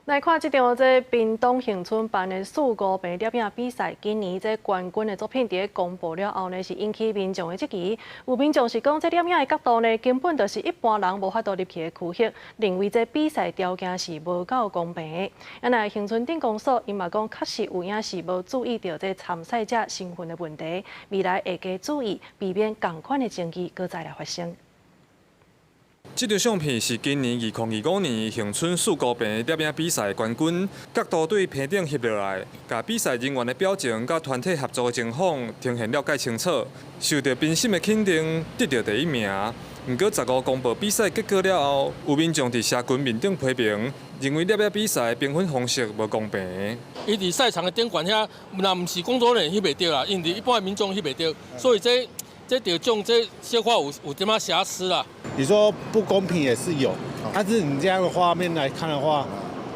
来看这场这屏东恒春办的4、5平摄影比赛，今年这冠军的作品伫公布了后呢，是引起民众的质疑。有民众是讲，这摄影的角度呢，根本就是一般人无法度入去的区域，认为这比赛条件是无够公平。来恒春镇公所因嘛讲，确实有影是无注意到这参赛者身份的问题，未来会加注意，避免同款的争议搁再来发生。 这张相片是今年2025年恒春4、5平摄影比赛冠军，角度对平顶翕落来，甲比赛人员的表情甲团体合作的情况呈现了解清楚，受到评审的肯定，得到第1名。不过15公布比赛结果了后，有民众伫社群面顶批评，认为摄影比赛评分方式无公平。伊伫赛场的顶管遐，若毋是工作人员翕袂到啦，因为一般的民众翕袂到，所以这得奖这小可有点仔瑕疵啦。 你说不公平也是有，但是你这样的画面来看的话，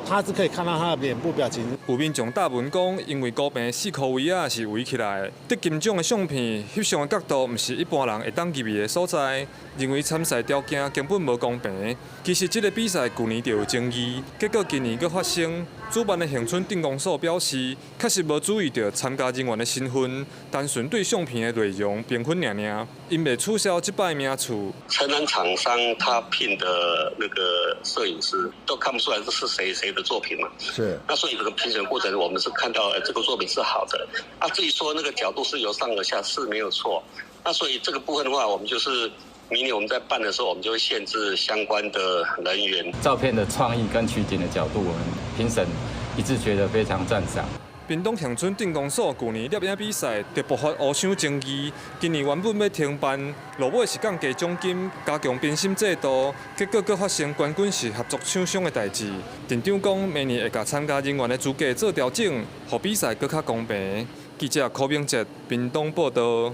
他是可以看到他的脸部表情。有民众答问讲，因为高平4颗位啊是围起来，得金奖的相片翕相的角度毋是一般人会当入去的所在，认为参赛条件根本无公平。其实这个比赛去年就有争议，结果今年佫发生。主办的恒春镇公所表示，确实无注意到参加人员的身份，单纯对相片的内容评分尔，因未取消这摆名次。承揽厂商他聘的那个摄影师都看不出来这是谁的作品嘛？是。那所以这个评审过程，我们是看到这个作品是好的。至于说那个角度是由上而下是没有错。那所以这个部分的话，我们就是明年我们在办的时候，我们就会限制相关的人员。照片的创意跟取景的角度，我们评审一致觉得非常赞赏。 屏东恒春镇公所去年摄影比赛就爆发乌箱争议，今年原本要停办，落尾是降低奖金、加强评审制度，结果佫发生冠军是合作厂商的代志。镇长讲，明年会甲参加人员的资格做调整，互比赛佫较公平。记者柯明哲，屏东报道。